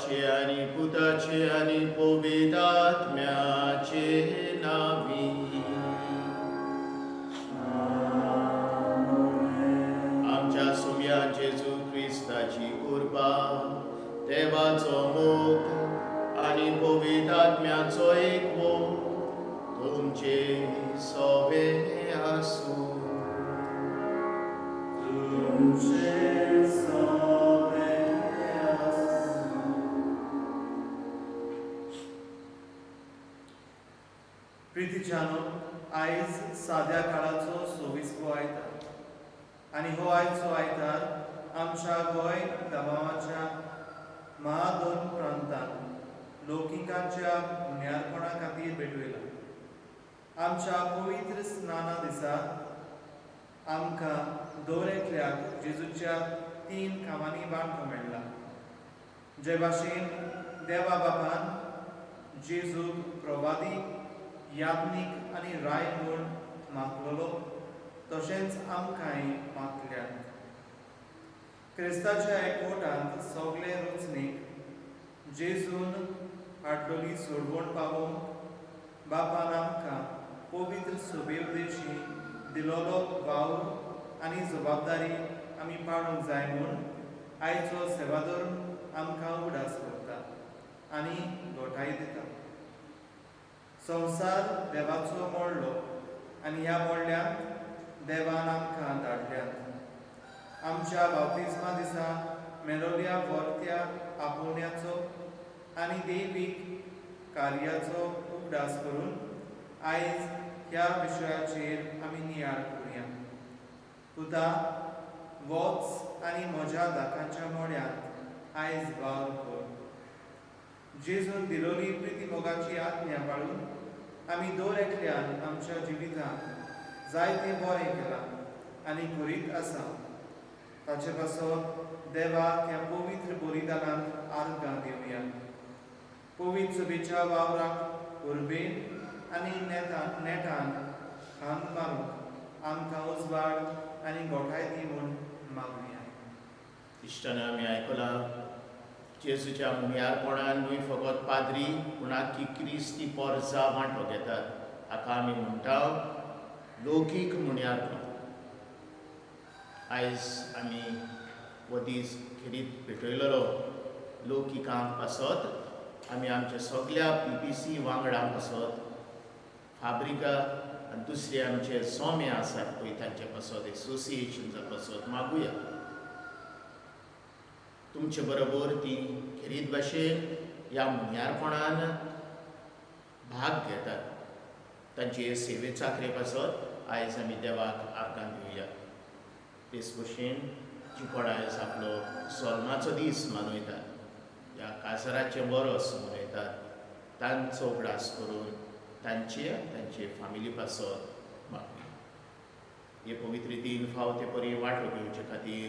बापाचे आणि पुताचे आणि पवित्रात्म्याचे नावी. आमच्या सुम्या जेजू क्रिस्ताची कृपा, देवाचो मोग आणि पवित्रात्म्याचो एकवो तुमचे सोबे आसूं. प्रितीच्यानो, आयज साद्या काळाचो 26वो आयतार आनी हो आयचो आयतार आमच्या गोंय गांवाच्या दोन प्रांतांत लौकिकांच्या मुन्यारपणा खातीर भेटयला. आमच्या पवित्र स्नाना दिसा आमकां दरेकल्याक जेजूच्या 3 कामांनी बांदूंक मेळ्ळा. जे भाशेन देवा बापान जेजूक प्रवादी, याज्ञीक आनी राय म्हूण मागलोलो, तशेंच आमकांय मागल्यात. क्रिस्ताच्या एकवटांत सगळे रचणेक जेजून हाडलोली सोडवण पावोवंक बापान आमकां पवित्र सुबेवदेशी दिलोलो वावर आनी जबाबदारी आमी पाळूंक जाय म्हूण आयचो सेवादोर आमकां उडास करता आनी घोटाय दिता. संवसार देवाचो मोडलो आनी ह्या मोडल्यांत देवान आमकां धाडल्यात. आमच्या बाप्तिस्मा दिसा मेलोल्या वर्त्या आपोवण्याचो आनी दैवीक कार्याचो उगडास करून आयज ह्या विशयाचेर आमी नियाळ करुया. पुता, वच आनी म्हज्या दाकांच्या मोड्यांत आयज वावर कर. जेजून दिलोली प्रिती मोगाची आज्ञा पाळून आमी दरेकल्यान आमच्या जिवितांत जायतें बरें केलां आनी करीत आसा. ताचे पासत देवाक ह्या पवित्र बलिदानांत आर्गां दिवया. पवित्र सभेच्या वावराक उर्बेन आनी नेटान खांद मारूंक आमकां उजवाड आनी घोटाय दी म्हूण मागुया. इश्टान आमी आयकलां, जेजूच्या मुन्यारपणान न्हय फकत पाद्री पूण आख्खी क्रिस्ती पोरसां वांटो घेतात. हाका आमी म्हणटा लौकीक मुन्यारपण. आयज आमी हो दीस खेरीत भेटयलेलो लौकिकांक पासत आमी आमच्या सगळ्या PPC वांगडांक पासत, फाब्रिका आनी दुसरे आमचे सोमे आसात पळय तांचे पासत, एसोसिएशन्सा पासत मागुया. तुमचे बरोबर ती खेरीत भाशेन ह्या मुन्यारपणान भाग घेतात. तांचे सेवे चाकरे पासत आयज आमी देवाक आर्गां दिवया. तेच भशेन जी कोण आयज आपलो सोल्माचो दीस मनयतात, ह्या काजराचे वरस मनयतात, तांचो उगडास करून तांचे फामिली पासत मागुया. हे पवित्र 3 फावट ते परी वांटो घेवचे खातीर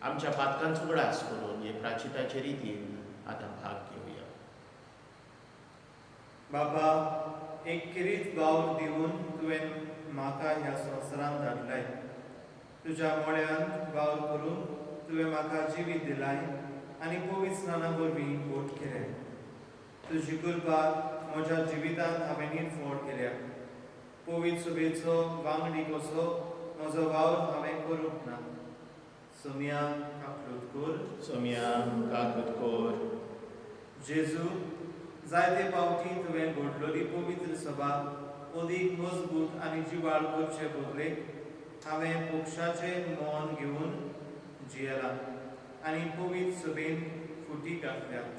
आमच्या पातकांचो उगडास करून हे प्राचिताचे रितीन आतां भाग घेवया. बाबा, एक किरीत वावर दिवन तुवें म्हाका ह्या संवसारांत धाडलाय. तुज्या मोळ्यान वावर करून तुवें म्हाका जिवीत दिलाय आनी पवित्र स्नाना वरवीं घोट केल्याय. तुजी कृपा म्हज्या जिवितांत हांवें निर्फोड केल्या. पवित्र सभेचो वांगडी कसो म्हजो वावर हांवें करूंक ना. सोम्यांक काकूट कर. सोम्यांक काकूट कर. जेजू, जायते फावटी तुवें घडलोली पवित्र सभा अदीक मजबूत आनी जिवाळ करचे बदले हांवें मोक्षाचें मोन घेवन जियेलां आनी पवित्र सभेन फुटी घातल्यात.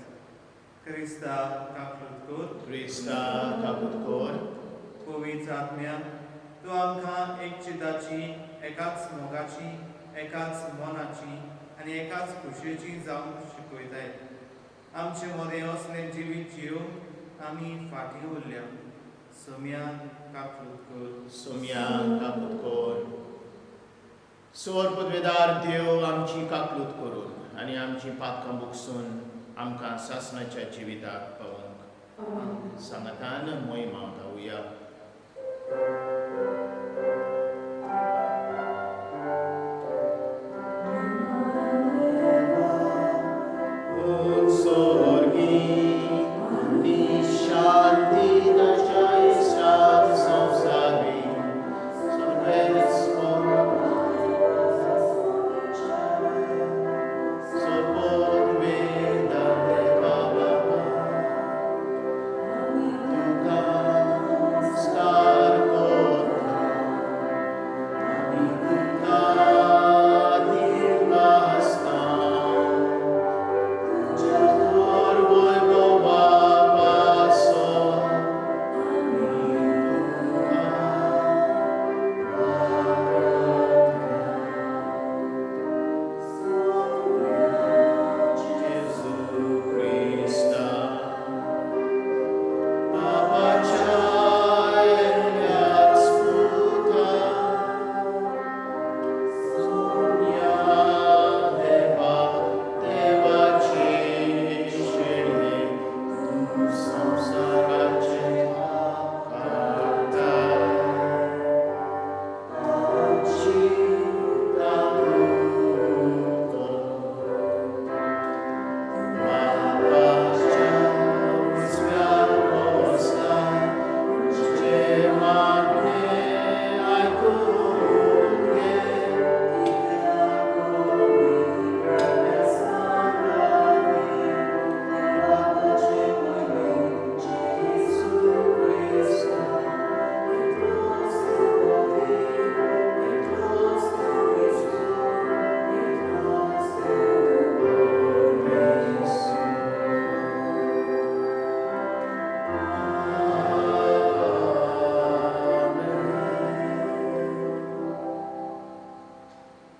क्रिस्ता काकूट कर. क्रिस्ता काकूट कर. पवित्र आत्म्या, तूं आमकां एक चिताची, एकाच मोगाची, एकाच मोनाची आनी एकाच खुशयेची जावंक शिकयताय. आमचे मदें असलें जिवीत जियोवंक आमी फाटीं उरल्या. सोम्यांक काकूट कर. सोम्यांक काकूट कर. सोर पदवेदार देव आमची काकूट करून आनी आमची पातकां बुकसून आमकां सासणाच्या जिविताक पावोवंक सांगातान मोहिमा गावया. Sorry.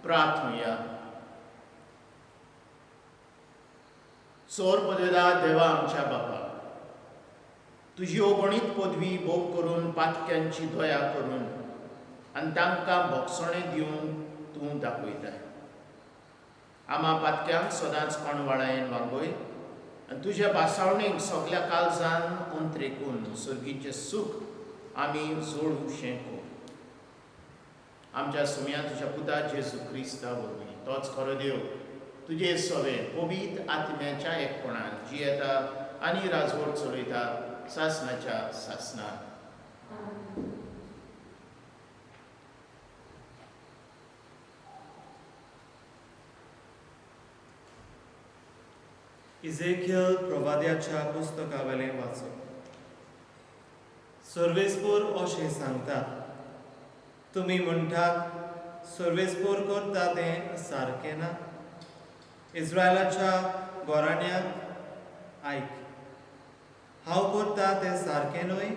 प्रार्थूया. सोर पदवेदार देवा आमच्या बापा, तुजी ओगणीत पदवी भोग करून पातक्यांची दया करून आनी तांकां भोगसणें दिवन तूं दाखयता. आम्हा पातक्यांक सदांच कोणवाळायेन वागोय आनी तुज्या बासावणेक सगल्या काळजान अंतरेकून सर्गीचें सूख आमी जोडूशें कोर. आमच्या सुम्या तुज्या पुता जेजू क्रिस्ता वरवीं तोच खरो देव तुजे सवे पवित्र आत्म्याच्या एकपणान जियेता आनी राजवट चलयता सासणाच्या सासणान. इजेकियल प्रवाद्याच्या पुस्तकावेलें वाचप. सर्वेस्पोर अशें सांगता, तुमी म्हणटात सर्वेस्पोर करता तें सारकें ना. इस्रायलाच्या गोराण्यांक आयक, हांव करता तें सारकें न्हय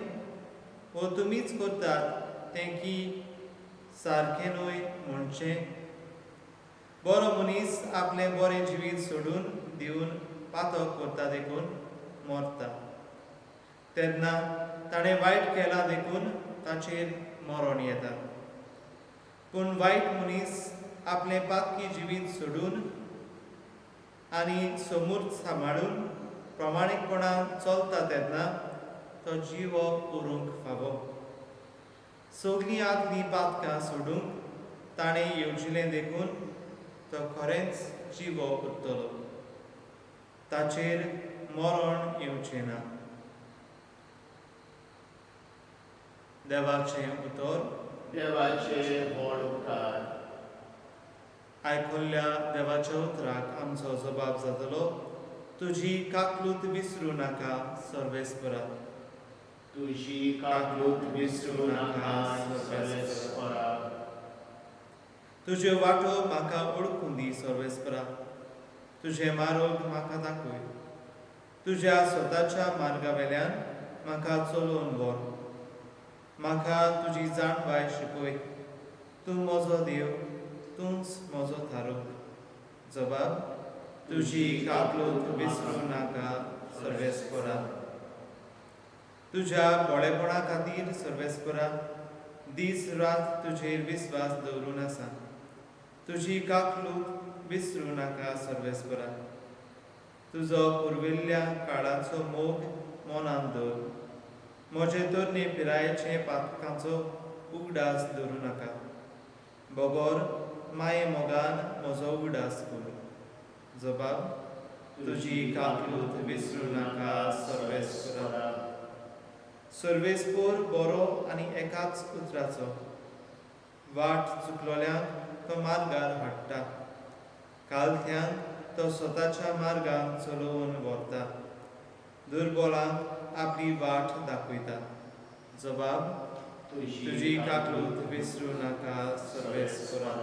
वो तुमीच करतात तें की सारकें न्हय म्हणचें. बरो मनीस आपलें बरें जिवीत सोडून दिवन पातक करता देखून मरता. तेन्ना ताणें वायट केलां देखून ताचेर मरण येता. पूण वायट मनीस आपलें पातकी जिवीत सोडून आनी समूर्त सांबाळून प्रामाणीकपणान चलता तेन्ना तो जीव उरूंक फावो. सगळीं आदलीं पातकां सोडूंक ताणें येवजिलें देखून तो खरेंच जीव उरतलो. ताचेर मरण येवचें ना. देवाचें उतर. देवाचे व्हड उपकार. आयकल्ल्या देवाच्या उतराक आमचो जबाब जातलो, तुजी काकलूत विसरूं नाका सर्वेस्परा. तुजी काकलूत विसरूं नाका सर्वेस्परा. तुज्यो वाटो म्हाका ओळखून दी सर्वेस्परा. तुजे मार्ग म्हाका दाखय. तुज्या स्वताच्या मार्गावेल्यान म्हाका चलोवन व्हर. म्हाका तुजी जाणवाय शिकय. तूं म्हजो देव, तूंच म्हजो थारो. जबाब, तुजी काकलूत विसरूं नाका सर्वेस्परा. तुज्या बळेपणा खातीर सर्वेस्परा दीस रात तुजेर विस्वास दवरून आसा. तुजी काकलूत विसरूं नाका सर्वेस्परा. तुजो पुर्विल्ल्या काळाचो मोग मनांत दवर. म्हजे तरणे पिरायेचे पातकांचो उगडास दवरूं नाका. बोगोर माये मोगान म्हजो उगडास कर. जबाब, तुजी काकलूत विसरूं नाका सर्वेस्परा. सर्वेस्पोर बरो आनी एकाच उतराचो. वाट चुकलोल्यांक तो मार्गार हाडटा. कालथ्यांक तो स्वताच्या मार्गान चलोवन व्हरता. दुर्बलांक आपली वाट दाखयता. जबाब, तुजी काकलूत विसरूं नाका सर्वेस्परा.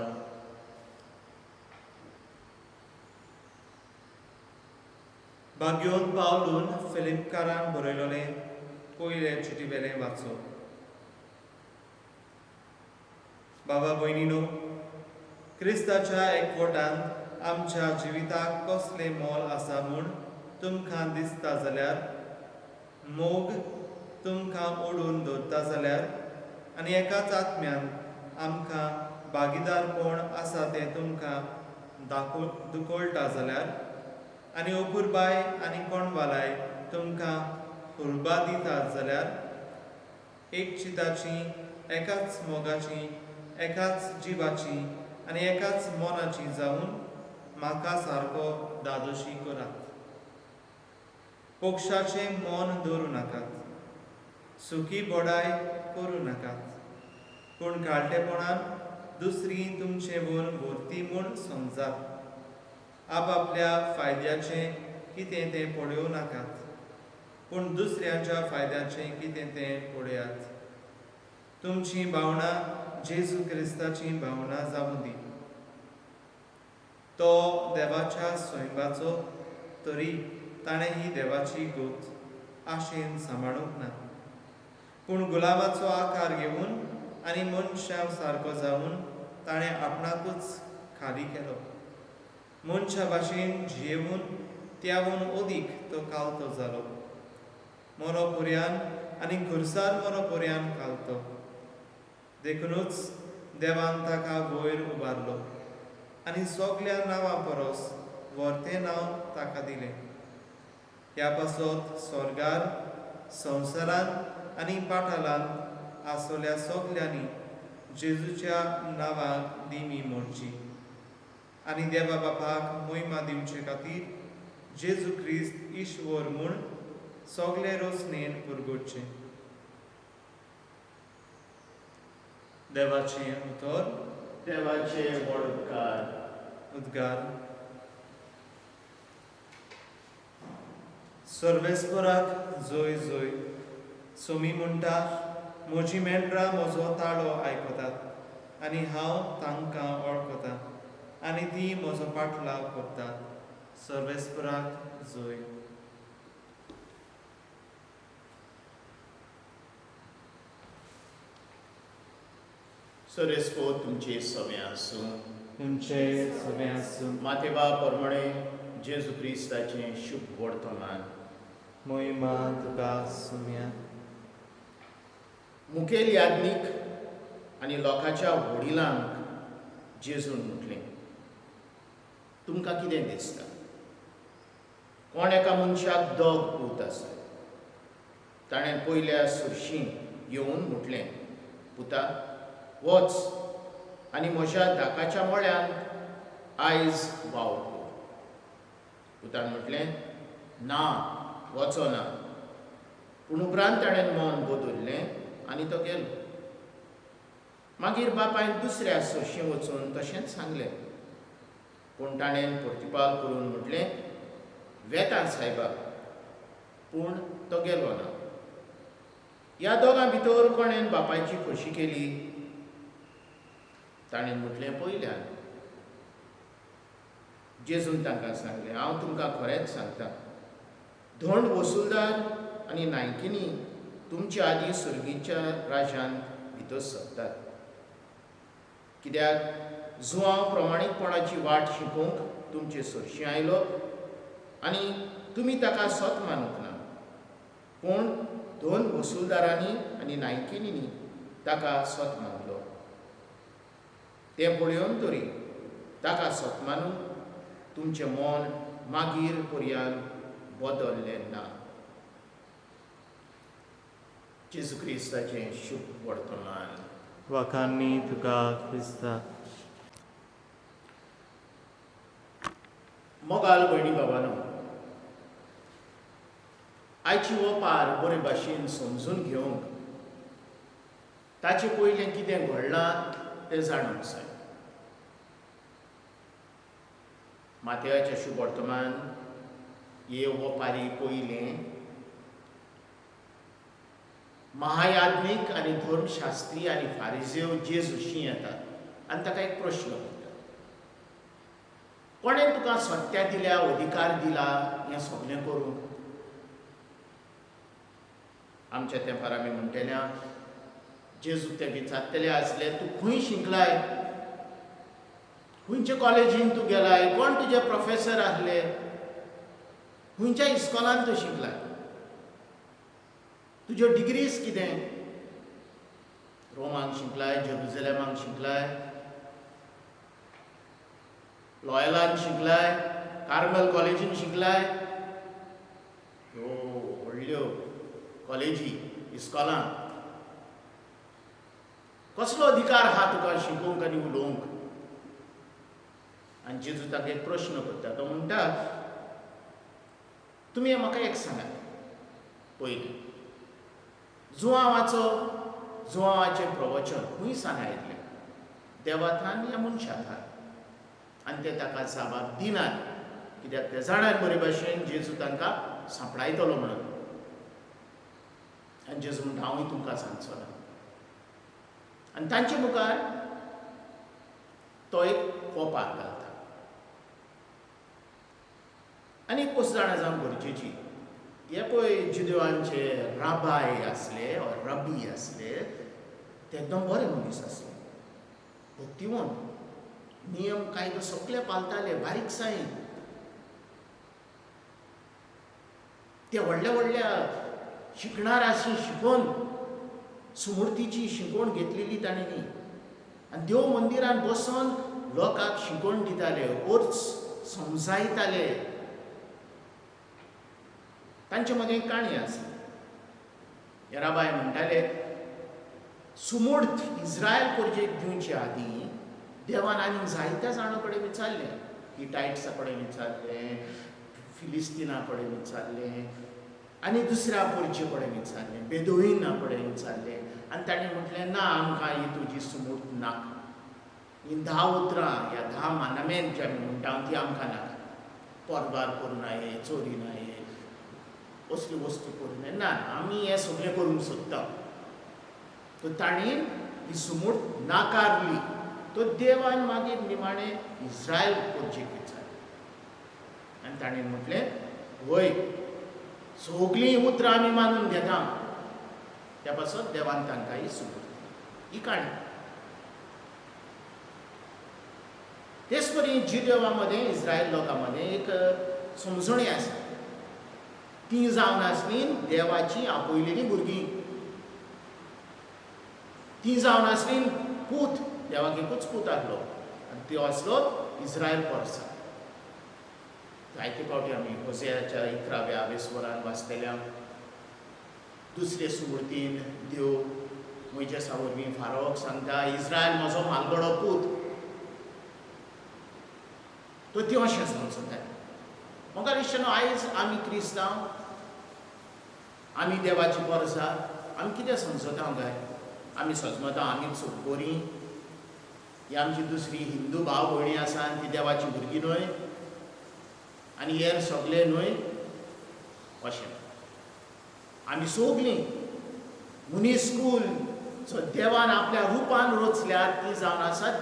भाग्योन पावलून फिलिपकारान बरयलोलें पयलें चिटीवेलें वाचप. बाबा भयणीनो, क्रिस्ताच्या एकवटान आमच्या जिविताक कसलें मोल आसा म्हूण तुमकां दिसता जाल्यार, मोग तुमकां ओडून दवरता जाल्यार आनी एकाच आत्म्यान आमकां भागीदारपण आसा तें तुमकां दुखोळटा जाल्यार आनी अपुरबाय आनी कोणवालाय तुमकां हुर्बा दितात जाल्यार, एक चिताची, एकाच मोगाची, एकाच जिवाची आनी एकाच मोनाची जावन म्हाका सारको दादोशी करात. पक्षाचें मन दवरूं नाकात. सुखी बोडाय करूं नाकात. पूण घालटेपणान दुसरीं तुमचें वन व्हरती म्हूण समजात. आपआपल्या फायद्याचें कितें तें पळोवं नाकात, पूण दुसऱ्याच्या फायद्याचें कितें तें पळयात. तुमची भावना जेजू क्रिस्ताची भावना जावं दी. तो देवाच्या स्वयंभाचो, तरी ताणें ही देवाची गोत आशेन सांबाळूंक ना. पूण गुलामाचो आकार घेवन आनी मनशां सारको जावन ताणें आपणाकूच खाली केलो. मनशा भाशेन जियेवून त्याहून अदीक तो कालतो जालो. मरोपर्यान आनी खुर्सार मरोपर्यान कालतो. देखूनच देवान ताका वयर उबारलो आनी सगल्या नांवां परस व्हरतें नांव ताका दिलें. ह्या पासत स्वर्गार, संवसारांत आनी पातालांत आसलेल्या सगल्यांनी जेजूच्या नांवाक दिमी म्हणची आनी देवा बापाक महिमा दिवचे खातीर जेजू क्रिस्त ईश्वर म्हूण सगळे रोसणेन पुरगोडचे. देवाचें उतर. देवाचे उद्गार. सर्वेस्पराक जय जय. सोमी म्हणटा, म्हजी मेंढरां म्हजो ताळो आयकतात आनी हांव तांकां वळखतां आनी ती म्हजो पाटलाव करतात. सर्वेस्पराक जय. सरेस्पो तुमचे समे आसूं. तुमचे सगळे आसूं. मातेवा परमणे जेजू क्रिस्ताचें शुभ वर्तमान. महिमा तुका सुम्या. मुखेल याज्ञीक आनी लोकांच्या वडिलांक जेजून म्हटलें, तुमकां कितें दिसता? कोण एका मनशाक दोग पूत आसा. ताणें पयल्या सुरशीं येवन म्हटलें, पुता वच आनी म्हज्या धाकाच्या मळ्यान आयज वावर कर. पुतान म्हटलें, ना, वचो ना. पूण उपरांत ताणें मन बदल्लें आनी तो गेलो. मागीर बापायन दुसऱ्या सुरशीं वचून तशेंच सांगलें. पूण ताणें प्रतिपाल करून म्हटलें, वेता सायबा. पूण तो गेलो ना. ह्या दोगां भितर कोणेन बापायची खोशी केली? ताणें म्हटलें, पयल्यान. जेजून तांकां सांगलें, हांव तुमकां खरेंच सांगतां, धोंड वसूलदार आनी नायकिनी तुमचे आदीं सुर्गीच्या राज्यांत भितर सरतात. कित्याक जुवांव प्रमाणीकपणाची वाट शिकोवंक तुमचे सुरशीं आयलो आनी तुमी ताका सत मानूंक ना. पूण दोन वसूलदारांनी आनी नायकिनींनी ताका सत मानलो. तें पळयोवन तरी ताका सत मानून तुमचें मन मागीर पर्यान बदल्लें ना. जेजू क्रिस्ताचें शुभ वर्तमान. वाखाणी तुका क्रिस्ता. मोगाल भयणी बाबानो, आयची वपार बरे भाशेन समजून घेवंक ताचे पयलें कितें घडलां तें जाणूंक जाय. मातेवाचें शुभ वर्तमान हे वपारी पयलें महायाज्ञीक आनी धर्मशास्त्री आनी फारिजेव जेजूशी येतात आनी ताका एक प्रश्न करता. कोणें तुका सत्या दिल्या, अधिकार दिला हें सगलें करूंक? आमच्या तेंपार आमी म्हणटल्या, जेजू ते विचारतले आसले, तूं खंय शिकलाय? खंयच्या कॉलेजीन तूं गेलाय? कोण तुजे प्रोफेसर आसले? खंयच्या इस्कॉलान तूं शिकलाय? तुज्यो डिग्रीज कितें? रोमांक शिकलाय, जेरुसलेमाक शिकलाय, लॉयलान शिकलाय, कार्मेल कॉलेजीन शिकलाय? ह्यो व्हडल्यो कॉलेजी, इस्कॉलां. कसलो अधिकार आहा तुका शिकोवंक आनी उलोवंक? आनी जेजू ताका एक प्रश्न करता. तो म्हणटा, तुमी म्हाका एक सांगात. पयलीं जुवांवाचें प्रवचन खंयसान आयिल्लें? देवाथान या मनशाथान? आनी ते ताका जाबाब दिनात, कित्याक ते जाणात बरे भाशेन जेजू तांकां सांपडायतलो म्हणून. आनी जेजू म्हणटा, हांवूय तुमकां सांगचो ना. आनी तांचे मुखार तो एक वपार घालता. आनी एक वस्त जाणा जावंक गरजेची. हे पळय, जुदेवांचे राबाय आसले, रबी आसले, ते एकदम बरे मनीस आसले, भक्तिवंत, नियम कायदो सगळे पालताले बारीकसायेन. ते व्हडल्या व्हडल्या शिकणाराशी शिकून सुमूर्तीची शिकवण घेतलेली ताणेंनी आनी देव मंदिरान बसून लोकांक शिकवण दिताले, अर्थ समजायताले. तांचे मदें एक काणी आसा. येराबाय म्हणटाले, सुमूर्त इस्रायल परजेक दिवचे आदीं देवान आनीक जायत्या जाणां कडेन विचारलें. हिटायट्सा कडेन विचारलें, फिलिस्तिना कडेन विचारलें, आनी दुसऱ्या परजे कडेन विचारलें, बेदोईना कडेन विचारलें. आनी ताणें म्हटलें, ना, आमकां ही तुजी सुमूर्त नाका. ही 10 उतरां, ह्या 10 मानमेंट जे आमी म्हणटा ती आमकां नाका. पोरबार करूं नये, चोरी नये, असल्यो वस्तू करूं नये. ना, आमी हें सगळें करूंक सोदता. तो ताणें ही सुमूर्त नाकारली. तो देवान मागीर निमाणें इस्रायल परजेक विचारलें आनी ताणें म्हटलें, वय, सगळीं उतरां आमी मानून घेता. त्या पासत देवान तांकां ही सुमूर्त. ही काणी. तेच परी जिदेवा मदें, इस्रायल लोकां मदें एक समजणी आसा. ती जावन आसली देवाची आपयलेली भुरगीं. ती जावन आसली पूत. देवाक एकूच पूत आसलो आनी तो आसलो इस्रायल पोरसा. जायते फावटी आमी होसेयाच्या 11व्या वेसवरान वाचलेल्या. दुसरे सुमूर्तीन देव मोइजेसा वरवीं फारोक सांगता, इस्रायल म्हजो म्हालगडो पूत. तो ती अशें समजता. म्हाका दिसता न्हू, आयज आमी क्रिस्तांव, आमी देवाची पोरसां, आमी कितें समजता काय? आमी समजता आमीच बरीं, ही आमची दुसरी हिंदू भाव भयणी आसा आनी ती देवाची भुरगीं न्हय, आनी हेर सगळे न्हय, अशें. आमी सगळीं मुनिस्कूल जो देवान आपल्या रुपान रचल्यात ती जावन आसात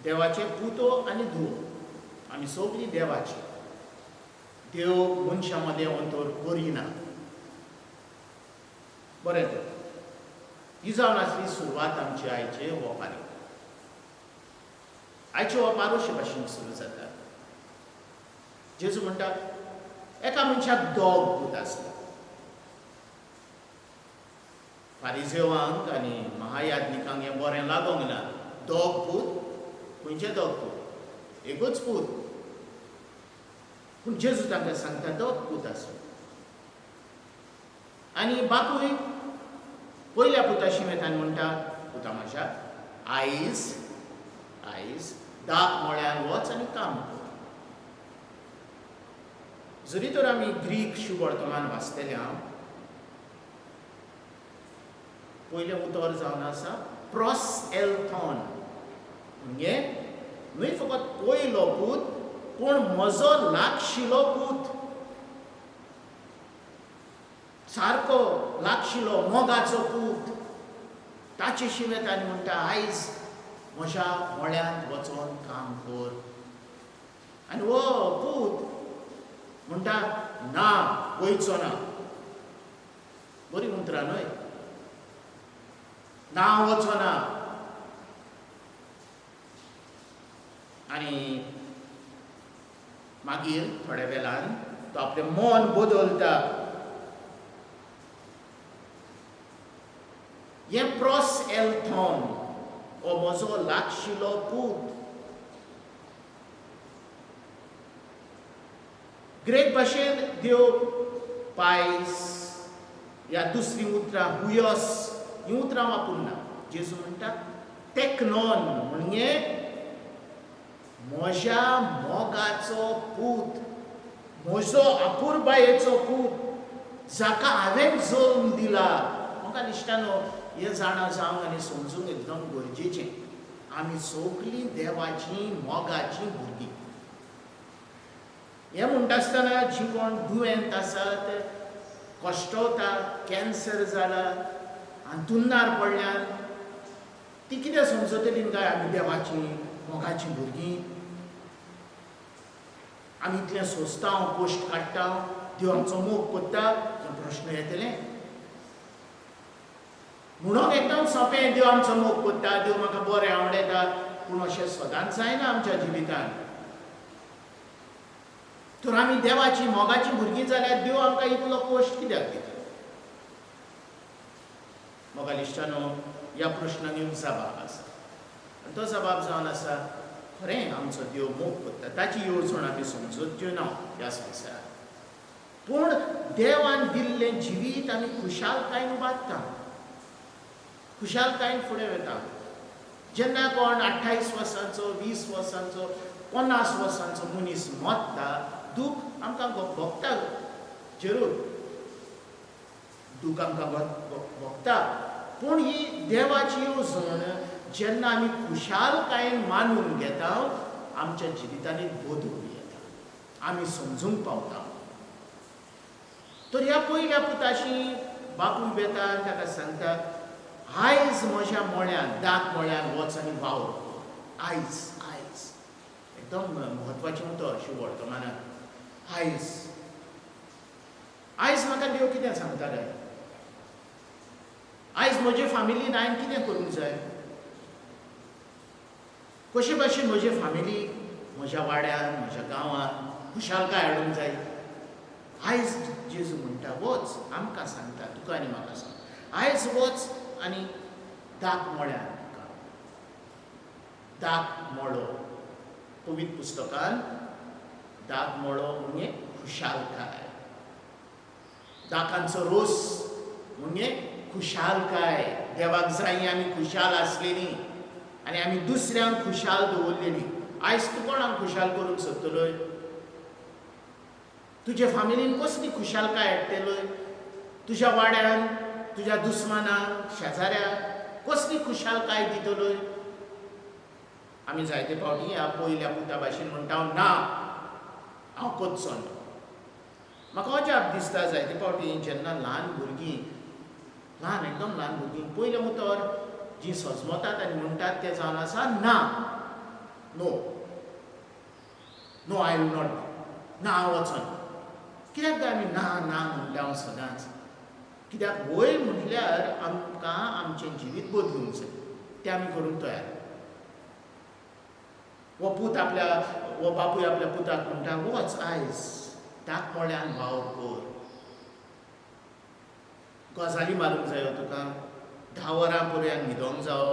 देवाचे पुतो आनी धुवो. आमी सगळीं देवाची. देव मनशा मदें अंतर करिना. बरें तर, ही जावन आसली सुरवात आमची आयचे ओपारी. आयचे ओपार अशे भाशेन सुरू जाता. जेजू म्हणटा, एका मनशाक दोग पूत आसले. फारिजेवांक आनी महायाज्ञिकांक हें बरें लागोंक ना. दोग पूत, खंयचे दोग पूत? एकूच पूत. पूण जेजू तांकां सांगता, दोग पूत आसले. आनी बापूय पयल्या पुताशी मेतान म्हणटा, पुता म्हाज्या, आयज दाक मळ्यार वच आनी काम कर. जरी तर आमी ग्रीक शुभ वर्तमान वाचतले हांव, पयलें उतर जावन आसा प्रोस एल्थॉन. म्हणजे न्हय फकत पयलो पूत, पूण म्हजो लागशिलो पूत. सारको लागशिलो मोगाचो पूत. ताचे शिवेत आनी म्हणटा, आयज म्हज्या मळ्यांत वचोन काम कर. आनी हो पूत म्हणटा, ना, वयचो ना. बरी उतरां न्हय? ना, वचो ना. आनी मागीर थोड्या वेळान तो आपलें मन बदलता. हें प्रोस एल्थॉन, हो म्हजो लागशिलो पूत. ग्रेक भाशेन देव पायस ह्या दुसरी उतरां हुयस ही उतरां वापरना. जेजू म्हणटा टेक्नॉन, म्हणजे म्हज्या मोगाचो पूत, म्हजो आपुरबायेचो पूत, जाका हांवें जल्म दिला. म्हाका दिसता न्हू, हें जाणा जावंक आनी समजूंक एकदम गरजेचें. आमी सगळीं देवाची मोगाची भुरगीं. हें म्हणटा आसतना जीं कोण दुयेंत आसात, कश्टवता, कॅन्सर जाला, हांतुन्नार पडल्यान, ती कितें समजतलीं काय आमी देवाची मोगाची भुरगीं? आमी इतलें सोंसता, कश्ट काडटा, देव आमचो मोग कोत्ता, हो प्रश्न येतले. म्हणून एकदम सोंपें, देव आमचो मोग कोत्ता, देव म्हाका बरें आवडटा, पूण अशें सदांच जायना आमच्या जिवितांत. तर आमी देवाची मोगाची भुरगीं जाल्यार देव आमकां इतलो कश्ट कित्याक दिता? मोगालिश्टानो, ह्या प्रश्नाक एक जबाब आसा. आनी तो जबाब जावन आसा, खरें आमचो देव मोग करता, ताची येवजण आमी समजच्यो ना ह्या संवसारांत. पूण देवान दिल्लें जिवीत आमी खुशालकायेन उबारता, खुशालकायेन फुडें वता. जेन्ना कोण 28 वर्सांचो, 20 वर्सांचो, 50 वर्सांचो मनीस मरता, दूख आमकां भोगता, जरूर दूख आमकां भोगता. पूण ही देवाची येवजण जेन्ना आमी खुशालकायेन मानून घेता, आमच्या जिवितांनी बदलून येता, आमी समजूंक पावता. तर ह्या पयल्या पुताशी बापूय बेता ताका सांगता, आयज म्हज्या मोळ्यान, दाक मोळ्यान वच आनी वावर कर. आयज आयज एकदम म्हत्वाचें उतर अशें वर्तमानांत. आयज आयज म्हाका देव कितें सांगताले? आयज म्हजे फॅमिलीन हांवें कितें करूंक जाय? कशे भाशेन म्हजे फॅमिलीक, म्हज्या वाड्यान, म्हज्या गांवांत खुशालकाय हाडूंक जाय? आयज जेजू म्हणटा, वच, आमकां सांगता, तुका आनी म्हाका सांग, आयज वच आनी दाक मोळ्यान तुका. दाक मोळो, पवित्र पुस्तकान दाक मोळो म्हणजे खुशालकाय. दाकांचो रोस म्हणजे खुशालकाय. देवाक जाय आमी खुशाल आसलेलीं आनी आमी दुसऱ्यांक खुशाल दवरलेलीं. आयज तूं कोणाक खुशाल करूंक सोदतलोय? तुजे फॅमिलीन कसली खुशालकाय हाडटलोय? तुज्या वाड्यान, तुज्या दुस्मानाक, शेजाऱ्याक कसली खुशालकाय दितलोय? आमी जायते फावटी ह्या पयल्या पुता भाशेन म्हणटा, ना, हांव कोचचो ना. म्हाका अजाप दिसता जायते फावटी जेन्ना ल्हान भुरगीं, एकदम ल्हान भुरगीं पयलें उतर जीं सजमतात आनी म्हणटात तें जावन आसा, ना, no, no, I will not do, ना, हांव वचना. कित्याक काय आमी ना ना म्हणटा हांव सदांच? कित्याक वय म्हटल्यार आमकां आमचें जिवीत बदलूंक जाय, तें आमी करूंक तयार. वो बापूय आपल्या पुताक म्हणटा, वच आयज दाक मोळ्यान वावर कर. गजाली मारूंक जायो तुका, 10 वरां पर्यंत न्हिदोंक जावो,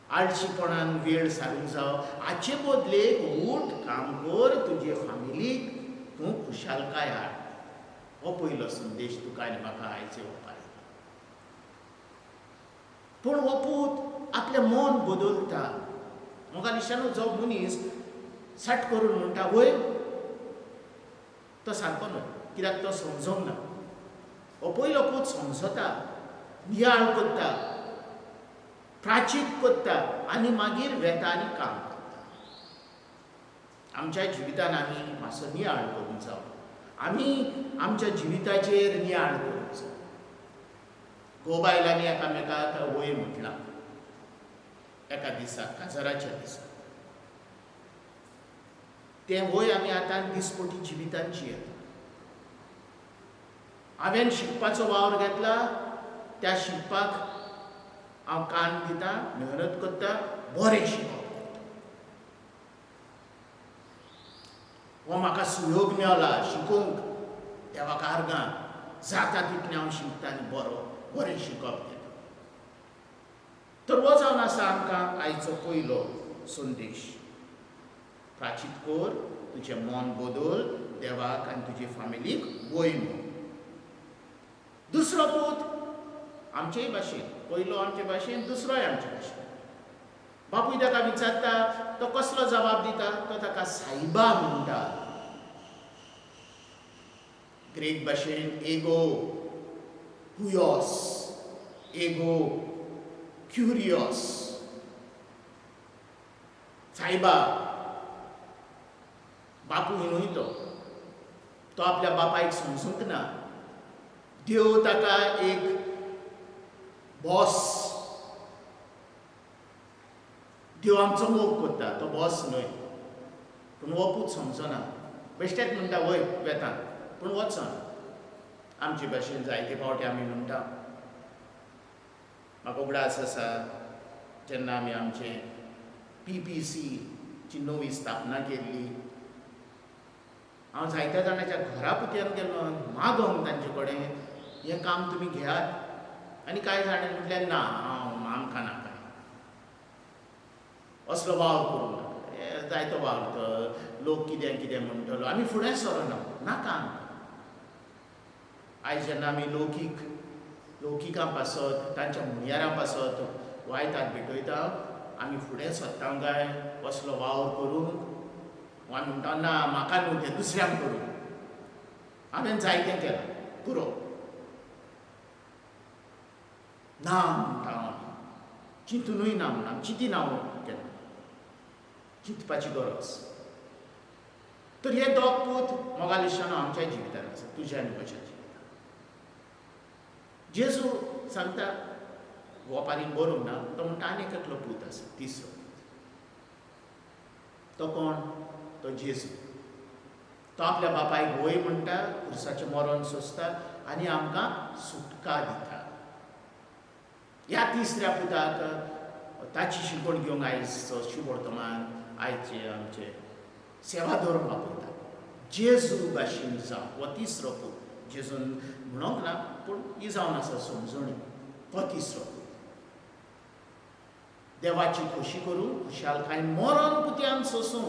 आळशीपणान वेळ सारूंक जावो. हाचे बदलेक उठ, काम कर, तुजे फॅमिलीक तूं खुशालकाय हाड. हो पयलो संदेश तुका आनी म्हाका आयज येवपाक. पूण हो पूत आपलें मन बदलता. म्हाका दिसता जो मनीस सट करून म्हणटा वय, तो सारको न्हय, कित्याक तो समजोंक ना. हो पयलो पूत समजता, नियाळ करता, प्राचीत करता आनी मागीर वेता आनी काम करता. आमच्या जिवितान आमी मातसो नियाळ करूंक जावो. आमी आमच्या जिविताचेर नियाळ करूंक जाय. घोव बायलांनी एकामेकाक वय म्हटलां एका दिसाक, काजराच्या दिसा. तें वय आमी आतां दिसपटी जिवितान जियेता. हांवें शिकपाचो वावर घेतला, त्या शिकपाक हांव कान दितां, मेहनत करता, बरें शिकप. हो म्हाका सुयोग मेळला शिकूंक, देवाक आर्गां जाता तितलें हांव शिकता आनी बरें शिकप घेता. तर हो जावन आसा आमकां आयचो पयलो संदेश. प्राचीत कर, तुजें मन बदल, देवाक आनी तुजे फॅमिलीक वय म्हूण. दुसरो पूत आमचेय भाशेन, पयलो आमचे भाशेन, दुसरोय आमचे भाशेन. बापूय ताका विचारता, तो कसलो जबाब दिता? तो ताका सायबा म्हणटा. ग्रीक भाशेन एगो हुयोस, एगो क्युरियोस. सायबा, बापूय न्हय तो आपल्या बापायक समजूंक ना. देव ताका एक बॉस, देव आमचो मोग करता, तो बॉस न्हय. पूण हो पूत समजना, बेश्टेच म्हणटा वय वेता, पूण वचना. आमचे भाशेन जायते फावटी आमी म्हणटा, म्हाका उगडास आसा, जेन्ना आमी आमचे PPC ची नवी स्थापना केल्ली, हांव जायत्या जाणांच्या घरा पुत्यान गेलो मागोंक तांचे कडेन हें काम तुमी घेयात, आनी कांय जाणांनी म्हटलें ना आमकां नाका, असलो वावर करूं नाका, हें जायतो वावर तो लोक कितें कितें म्हणटलो, आमी फुडें सरोना, नाका आमकां. आयज जेन्ना आमी लौकिकां पासत, तांच्या मुण्यारां पासत वायतात भेटयता, आमी फुडें सरता काय असलो वावर करूंक? आमी म्हणटा ना म्हाका न्हू, तें दुसऱ्यांक करूं. हांवें जायतें केलां, पुरो ना म्हणटा आमी, चिंतूनय ना म्हणून आमी चिंतिना केन्ना, चिंतपाची गरज. तर हे दोग पूत मोगालिशान आमच्या जिवितांत आसा, तुज्या आनी म्हज्या जिवितांत. जेजू सांगता ओपारीन बरोवंक ना, तो म्हणटा आनी एकलो पूत आसा, तिसरो पूत. तो कोण? तो जेजू. तो आपल्या बापायक वय म्हणटा, खुर्साचें मरण सोंसता आनी आमकां सुटका दिता. ह्या तिसऱ्या पुताक ताची शिकवण घेवंक आयजचो शुभ वर्तमान आयचे आमचे सेवा धोरण वापरता. जेजू भाशेन जावं हो तिसरो पूत, जेजून म्हणोंक ना पूण ही जावन आसा समजणी, हो तिसरो पूत. देवाची खोशी करूं, खुशालकाय मरण पुत्यान सोंसूं.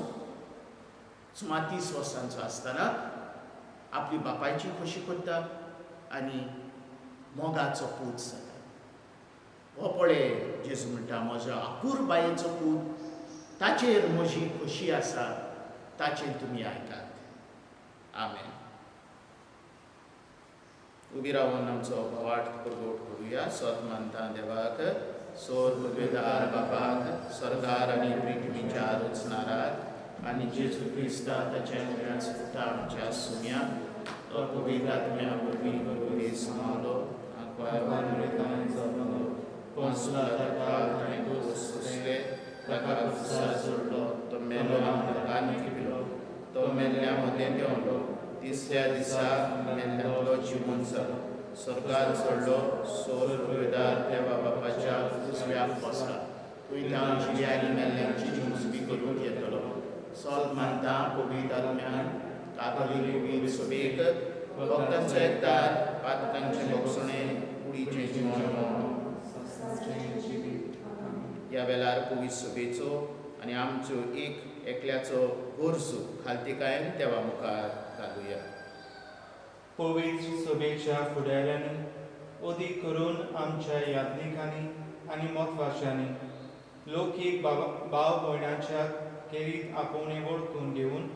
सुमार 30 वर्सांचो आसतना आपली बापायची खोशी करता आनी मोगाचो पूत जाता. हो पळय, जेजू म्हणटा म्हज्या आकूर बायेचो पूत, ताचेर म्हजी खोशी आसा, ताचेर तुमी आयकात. आमेन. उबी रावन आमचो भवाट परगोट करुया. सत मानता देवाक, सोर पृथ्वीदार बापाक, स्वर्गार आनी पृथ्वीच्या रचणाराक, आनी जेजू क्रिस्ता ताच्या मुळांत सुद्धा आमच्या सुम्याक, तो पवित्र आत्म्या वरवीं गुरुवे समालो, आंकवार मृतांत जल्मलो, पोंसुलाच्या काळांत ताणें दोस सोंसले, ताका खुर्सार जोडलो, तो मेलो नरकांत थिबलो, तो मेल्ल्या मदें देंवलो, तिसऱ्या दिसा मेल्ल्यांतलो जिवंत जालो, स्वर्गांत चडलो, सोर पृथ्वीदार देवा बापाच्या उजव्याक बसला, तुयतां जिव्यांनी मेल्ल्यांची जिवसबी करून येतलो. सोत मानता पवित्र आत्म्यान, कातोलीक पवित्र सभेक, भक्तांचो एकतार, पातकांचे भोगसणें, कुडीचें जिवण. ह्या वेळार पवित्र सभेचो आनी आमच्यो एकल्याचो गरजो खालतिकायेन देवा मुखार घालुया. पवित्र सभेच्या फुडाऱ्यांनी, अदीक करून आमच्या यात्निकांनी आनी मोतवाशांनी लौकीक भाव भयणाच्या केरीत आपोवणें वळखून घेवन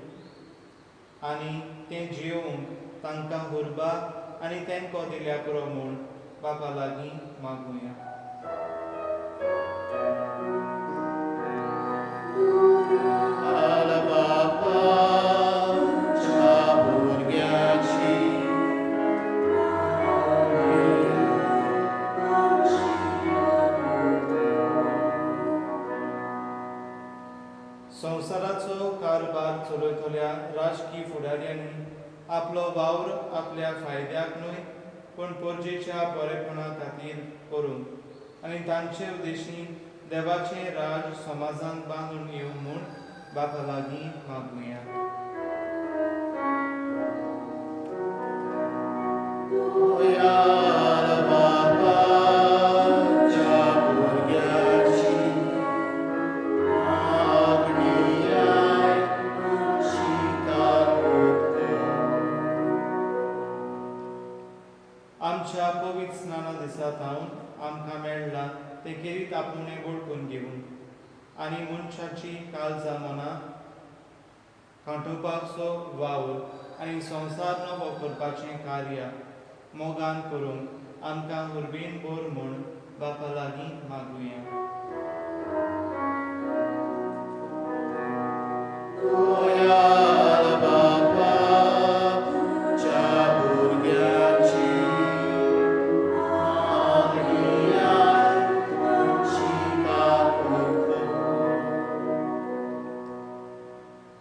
आनी तें जियोवंक तांकां हुर्बा आनी तेंको दिल्या पुरो म्हूण बापा लागीं मागुया. संवसाराचो कारभार चलयतल्या राजकीय फुडाऱ्यांनी आपलो वावर आपल्या फायद्याक न्हय पूण परजेच्या बरेपणा खातीर करून आनी तांचे उद्देशी देवाचें राज समाजांत बांदून येवं म्हूण बापा लागीं मागुया. आमच्या पवित्र स्नाना दिसा थावन आमकां मेळ्ळां ते केरीत आपुणें वळखून घेवन आनी मनशाची काळजां मनां खांटोवपाचो वावर आनी संवसार नवो करपाचें कार्य मोगान करूंक आमकां उर्बेन बोर म्हूण बापा लागीं मागुया.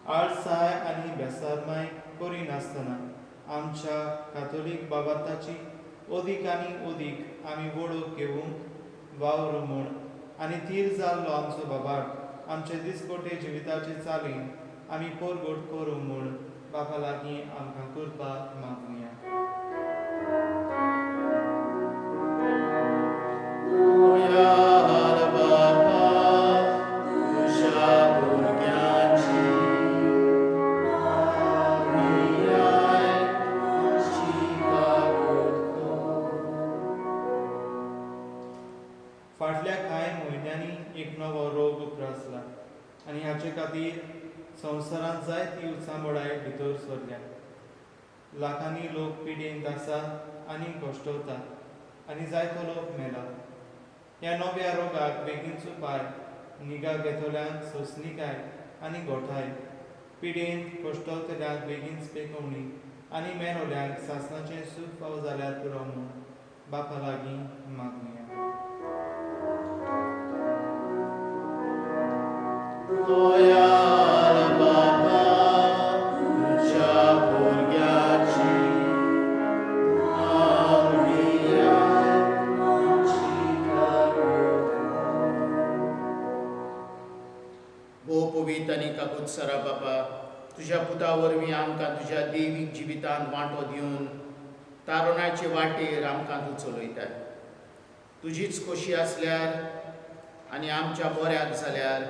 आळसाय आनी बेसारमाय करिनासतना आमच्या कातोलीक बाबाताची अदीक आनी अदीक आमी वळख घेवंक वावर म्हूण आनी थीर जाल्लो आमचो बाबाट आमचे दिसकोटे जिविताचे चालीन आमी पोरगोट करूं म्हूण बापा लागीं आमकां करपाक मागुया. दयाळ बापा, तुझ्या भुरग्यांची मागणी आमची काकूट कर. फाटल्या कांय म्हयन्यांनी एक नवो रोग उप्रासला आनी हाचे खातीर संवसारांत जायती उचांबळाय भितर सरल्या. लाखांनी लोक पिडेंत आसात आनी कश्टवतात आनी जायतो लोक मेला. ह्या नव्या रोगाक बेगीनचो उपाय निगा घेतल्यांक सोंसणीकाय आनी गोठाय, पिडेंत कश्टवतल्यांक बेगीन स्पेकवणी आनी मेलोल्यांक सासणाचें सूख फावो जाल्यार पुरो म्हूण बापा लागीं मागुया. दयाळ बापा, तुझ्या भुरग्यांची मागणी आमची काकूट कर. भोव पवित्र आनी काकूटसरा बापा, तुज्या पुता वरवीं आमकां तुज्या देवीक जिवितांत वांटो दिवन तारुणाचे वाटेर आमकां तूं चलयता. तुजीच खोशी आसल्यार आनी आमच्या बऱ्याक जाल्यार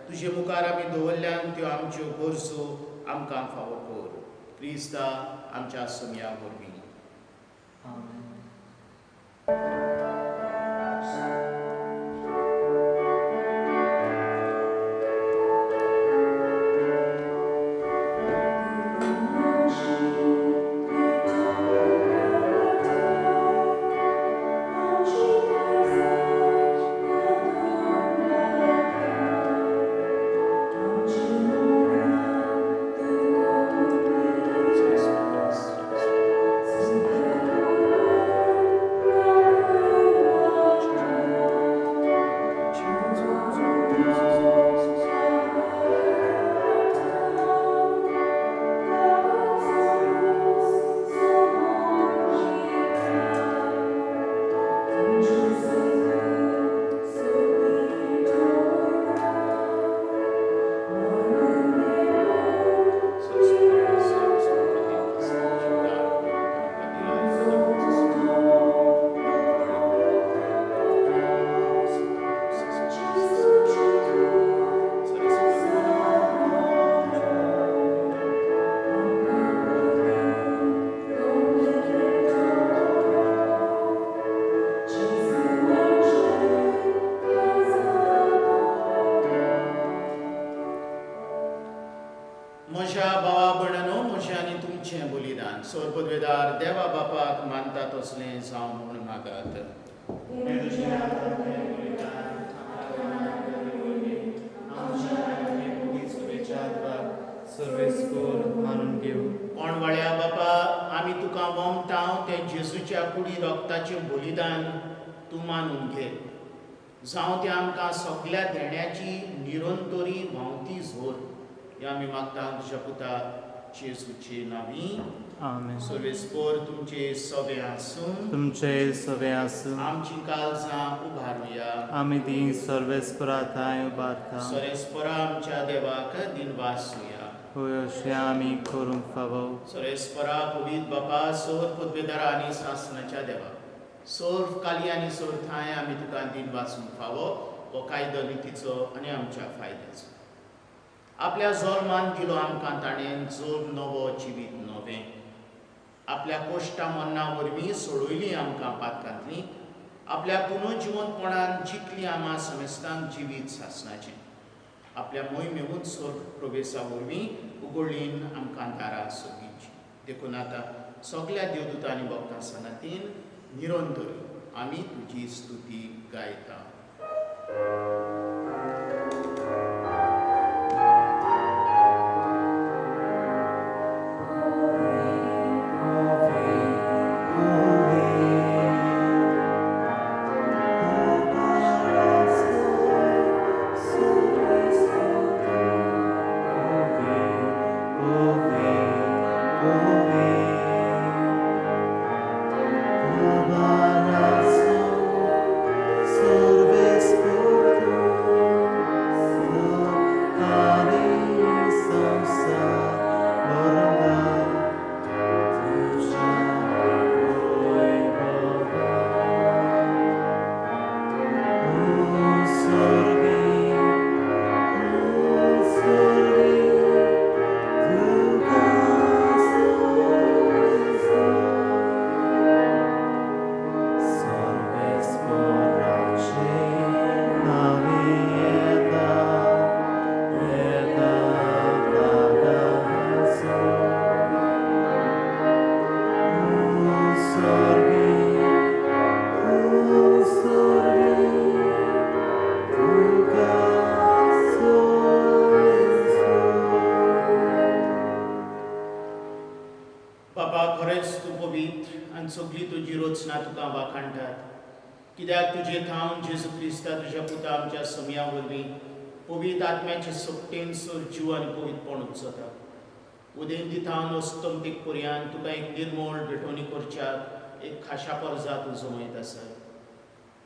तुजे मुखार आमी दवरल्यान त्यो आमच्यो गरजो आमकां फावो कर. क्रिस्ता आमच्या सुमया वरवीं. आमेन. म्हज्या भावा भयणांनो, म्हजें आनी तुमचें बलिदान सोरपदवेदार देवा बापाक मानता तसलें जावं म्हूण मागात. मानून घेऊ. कोणवाळ्या बापा, आमी तुका वोमटाव ते जेजूच्या कुडी रोगताचें बलिदान तूं मानून घे. जावं तें आमकां सगल्या देण्याची निरंतरी भावती झोर. हे आमी मागता तुज्या पुता जेजूचे नांवी. आमेन. सर्वेस्पोर तुमचे सवे आसूं. तुमचे सवे आसूं. आमची काळजां उबारुया. आमी ती सर्वेस्पराताय उबारता. सरेस्परा आमच्या देवाक दिनवासुया. होय अशें आमी करूंक फावो. सरेस्परा पवित्र बापा, सोर पदवेदारा आनी सासणाच्या देवा, सोर काली आनी सोर थाय आमी तुका दिन वाचूंक फावो हो कायदो नितीचो आनी आमच्या फायद्याचो. आपल्या जल्मान दिलो आमकां ताणें जोड नवो जिवीत नवें. आपल्या कोश्टा मन्ना वरवीं सोडयलीं आमकां पातकांतलीं. आपल्या पुनर्जिवंतपणान जिखलीं आमा समेस्तांक जिवीत सासणाचें. आपल्या मोहिमेहून स्वर्ग प्रवेशा वरवीं उगडलीन आमकां दारां सोबीची. देखून आतां सगल्या देवदूतां आनी भक्तां सनातीन निरंतरी आमी तुजी स्तुती गायता. Sorves por कित्याक तुजे थावन जेजू क्रिस्ता तुज्या पुता आमच्या समया वरवीं पवित्र आत्म्याचे सोबतेन सर जीव आनी पवित्रपण उजता. उदेन दितावन अस्तंतीक पर्यंत तुका एक निर्मळ भेटवणी करच्याक एक खाशा परजा तूं जमयत आसा.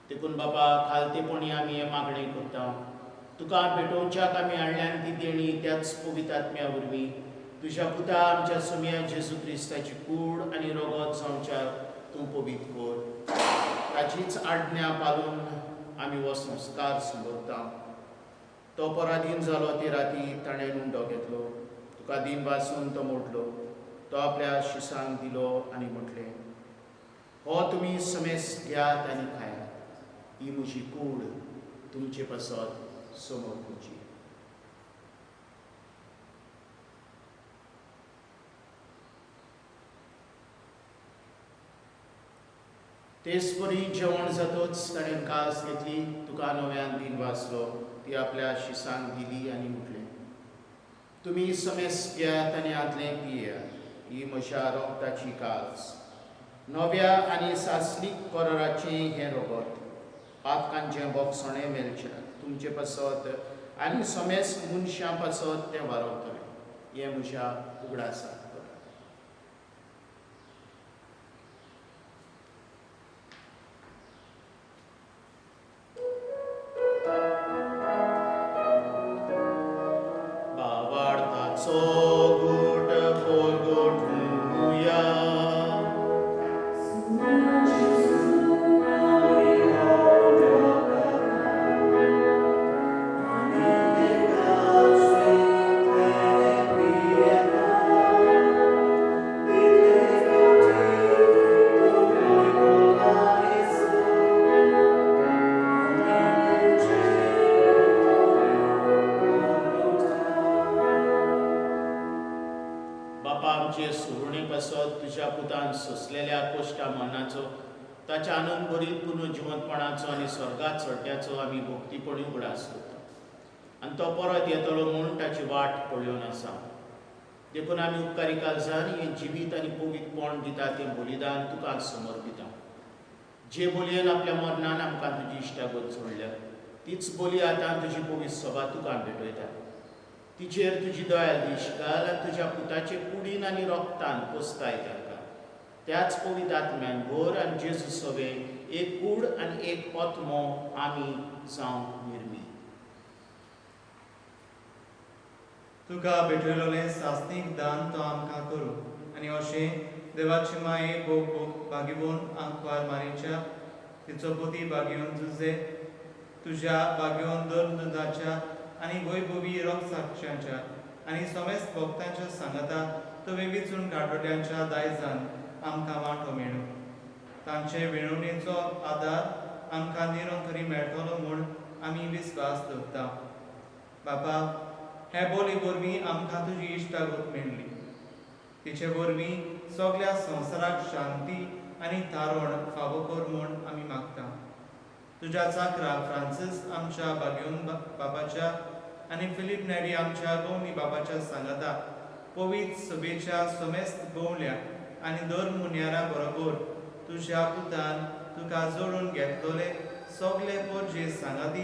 देखून बाबा खालतेपणी आमी हें मागणें करता. तुका भेटोवच्याक आमी हाडल्यान ती देणी त्याच पवित्र आत्म्या वरवीं तुज्या पुता आमच्या समया जेजू क्रिस्ताची कूड आनी रगत जावच्याक तूं पवित्र कर. ताचीच आज्ञा पालून आमी हो संस्कार संबोधता. तो पराधीन जालो ती राती ताणें उंडो घेतलो. तुका दिन वाचून तो मोडलो. तो आपल्या शिसांक दिलो आनी म्हटलें, हो तुमी समेस घेयात आनी खायात. ही म्हजी कूड तुमचे पासत समोर तुमची. तेच परी जेवण जातोच ताणें कास घेतली. तुका नव्यान दिन वाचलो. ती आपल्या शिसांक दिली आनी म्हटलें, तुमी समेस घेयात आनी आदलें पियेयात. ही म्हज्या रोगताची कास, नव्या आनी सासलीक कराराचें हें रगत, पातकांचें बोगसणें मेलचें तुमचे पासत आनी समेस मनशां पासत तें वारवतलें. हें म्हज्या उगडासाक. तुज्या पुतान सोंसलेल्या कोश्टा मरणाचो, ताच्या आनंद भरीत पुनर्जिवंतपणाचो आनी स्वर्गात चडट्याचो आमी भोक्तीपणी उगडास करता. आनी तो परत येतलो म्हूण ताची वाट पळोवन आसा. देखून आमी उपकारी काळजान हें जिवीत आनी पवित्रपण दिता तें बलिदान तुका समर्पिता. जे बोलयेन आपल्या मरणान आमकां तुजी इश्टागत जोडल्या, तीच बोली आतां तुजी पवित्र सभा तुका भेटयता. तिचेर तुजी दयाल दिश घाल आनी तुज्या पुताचे कुडीन आनी रोगतान पोसताय तांकां. त्याच पवित्र आत्म्यान भर आनी जेजू सभे एक कूड आनी एक आत्मो आमी जावं निर्मी. तुका भेटयलोलें सासणीक दान तो आमकां करूं आनी अशें देवाचे माये भागिवून आंकवार मारीच्या तिचो पोती भागिवून तुजे तुज्या भागिवून दर दुदाच्या आनी वैभवी रोग साक्षांच्या आनी समेस्त भक्तांच्या सांगता तुवें वेंचून काडलेल्यांच्या दायजान आमकां वांटो मेळ्ळो. तांचे वेणुणेचो आदार आमकां निरंतरी मेळटलो म्हूण आमी विस्वास दवरता. बाबा, हे बोली वरवीं आमकां तुजी इश्टागत मेळ्ळी. तिचे वरवीं सगळ्या संवसाराक शांती आनी तारण फावो कर म्हूण आमी मागता. तुज्या चाकरा फ्रांसीस आमच्या भागिवून बाबाच्या आनी फिलीप नेरी आमच्या गवणी बाबाच्या सांगता पवित्र सभेच्या समेस्त गवळ्या आनी दर मुन्यारा बरोबर तुज्या पुतान तुका जोडून घेतलोले सगळे पोरजे सांगाती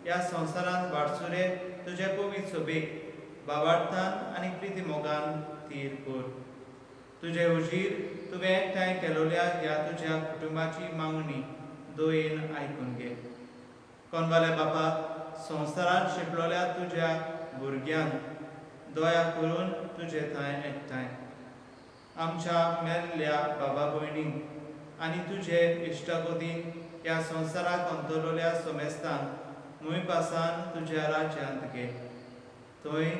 ह्या संवसारांत वाडसुरे तुजे पवित्र सभेक बाबार्थान आनी प्रिती मोगान थीर कर. तुजे हुजीर तुवें एकठांय केलोल्या ह्या तुज्या कुटुंबाची मागणी दोयेन आयकून घे. कोणवाले बाबा, संवसारांत शिकलोल्या तुज्या भुरग्यांक दया करून तुजे थंय एकठांय. आमच्या मेल्ल्या बाबा भयणींक आनी तुजे इश्टागोदींक ह्या संवसाराक अंतरलोल्या समेस्तांक मुय पासान तुज्या राज्यांत घे. थंय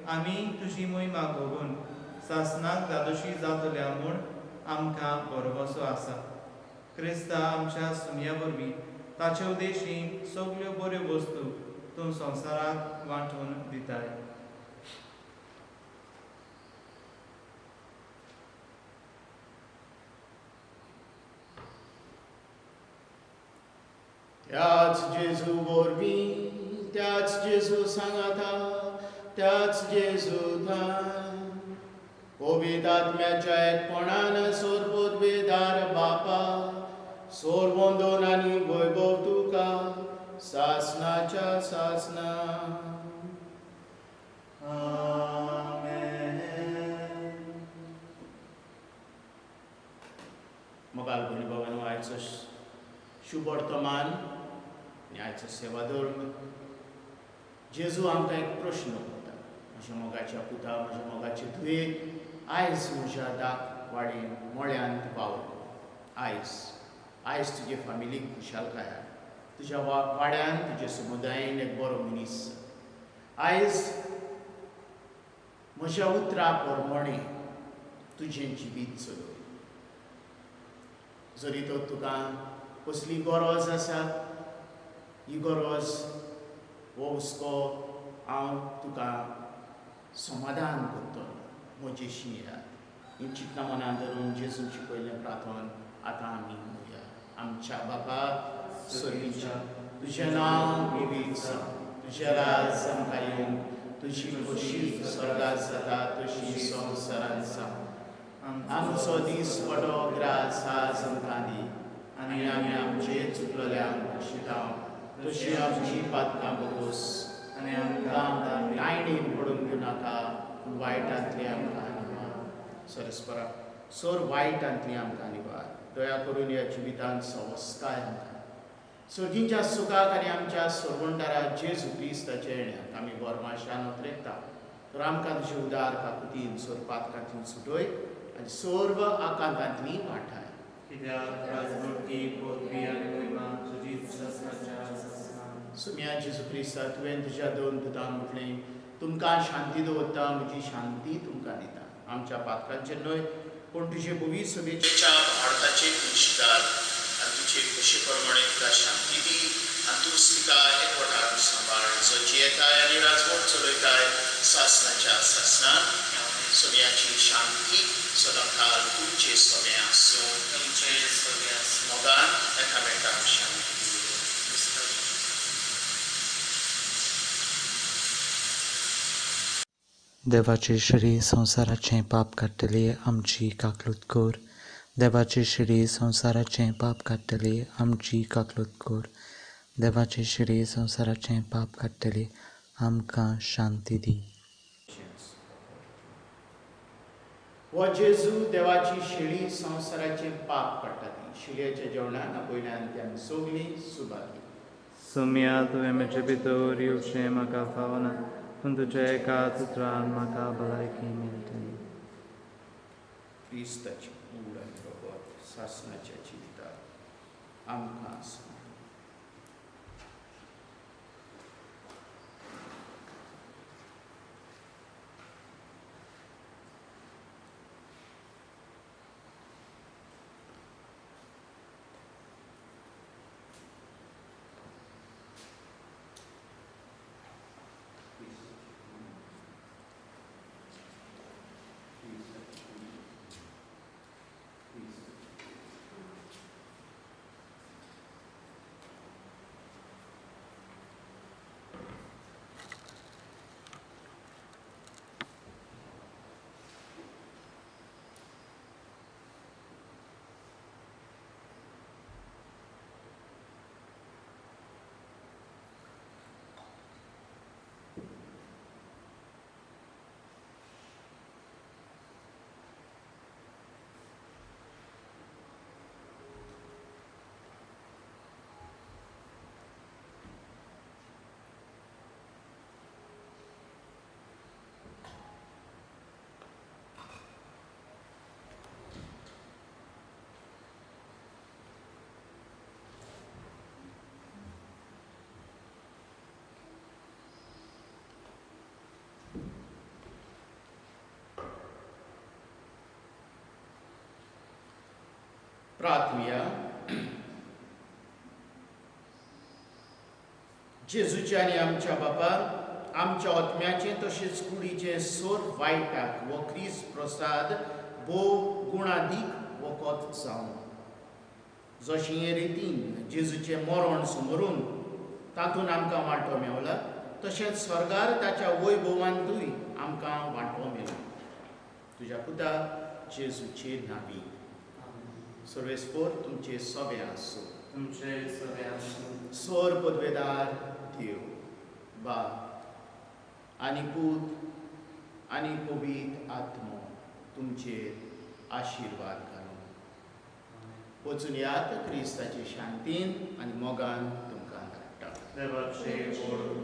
आमी तुजी मोहिमा भोगून सासणाक दादोशी जातल्या म्हूण आमकां भरवोसो आसा. क्रिस्ता आमच्या सुमया वरवीं ताचे उद्देशीं सगळ्यो बऱ्यो वस्तू तूं संवसाराक वांटून दिताय. त्याच जेजू वरवीं, त्याच जेजू सांगाता, त्याच जेजू थंय पवित्र आत्म्याच्या एकपणान सोरपोतवेदार बापा सोरवोंदोन आनी वैभव तुका सासनाच्या सासना. आमेन. मोगाल भुरगीं भोवन आयचो शुभ वर्तमान आनी आयचो सेवा धर्म. जेजू आमकां एक प्रश्न करता. म्हज्या मोगाच्या पुता, म्हज्या मोगाचे धुवे, आयज म्हज्या दाक वाडीन मोळ्यांत पावलो. आयज तुजे फामिलीक खुशालकाय हाड. तुज्या वाड्यान, तुज्या समुदायान एक बरो मनीस. आयज म्हज्या उतरा प्रमाणे तुजें जिवीत चलोय. जरी तो तुका कसली गरज आसा, ही गरज हो हुस्को हांव तुका समाधान करतलो. म्हजेशी येयात. ही चिंतना मनांत धरून जेजूची पयलें प्रार्थना आतां आमी म्हणया. आमच्या बापा स्वर्गीच्या, तुजें नांव पवित्र जावं. तुजें राज आमकां येवं. तुजी खोशी स्वर्गांत जाता तशी संवसारांत जावं. आमचो दीस बरो ग्रास आज आमकां दी. आनी आमी आमचे चुकलेल्यांक बक्षितांव तशी आमची पातकां बगोस. आनी आमकां लायणीन पडूंक दिवनाका, पूण वायटांतली आमकां निवार. सरस्परा सोर वायटांतली आमकां निवार. दया करून ह्या जिवितांत संस्कार आमकां. सर्गींच्या सुखाक आनी आमच्या सोरवंडारा जेजू क्रिस्ताच्या येण्याक आमी बोरमाशान उतरयता. तर आमकां तुजे उदार काकुतीन सोर पातकांतली सुटोय आनी सोर्व आकांतांतली वाठाय. कित्याक राजवटी, पोरबी आनी महिमा तुजीच ससनाच्या ससना. सुम्या जेजू क्रिस्ता, तुवें तुज्या दोन पुतांक म्हटलें, तुमकां शांती दवरता, म्हजी शांती तुमकां दिता. आमच्या पातकांचेर न्हय, पूण तुजे पवित्र सभेच्या भारताचे कुशीदार आनी तुजे खुशी प्रमाणे तुका शांती दी. आनी तूं तिका एकवटान सांबाळ. जो जियेताय आनी राजवट चलयताय सासनाच्या सासनान. सोम्याची शांती सदांकाळ तुमचे सोबे आसूं. तुमचे सोबे आसूं. मोगान एकामेकांक शांती दिवं. देवाचे शरीर संवसाराचें पाप काडटली आमची काकलूत कोर. देवाचे शरीर संवसाराचें पाप काडटली आमची काकलूत कोर. देवाचे शरीर संवसाराचें पाप काडटली आमकां शांती दी. हो जेजू देवाची शिळी संवसाराचें पाप काडटा ती. शिळयेच्या जेवणान आपयल्यान ती आमी सोगलीं सुबारली. सुम्या तुवें म्हजे भितर येवचें म्हाका फावना, पूण तुज्या एकाच उतरान म्हाका भलायकी मेळटली. क्रिस्ताची कूड आनी रगत सासणाच्या जिविताक आमकां सांग. प्रार्थूया. जेजूच्या आनी आमच्या बापा, आमच्या आत्म्याचें तशेंच कुडीचें सोर वायटाक वो क्रिस्त प्रसाद भोव गुणादीक वखद जावं. जशें हे रितीन जेजूचें मरण समोरून तातूंत आमकां वांटो मेवला, तशेंच स्वर्गार ताच्या वैभवांतूय आमकां वांटो मेळ्ळो. तुज्या पुता जेजूचे नांवी. सर्वेस्पोर तुमचे सोबे आसूं. तुमचे सगळे आसूं. सोर पदवेदार देव बाप आनी पूत आनी पवित्र आत्मो तुमचेर आशिर्वाद घालूं. वचून यात क्रिस्ताचे शांतीन आनी मोगान तुमकां धाडटा. देवाचे ओड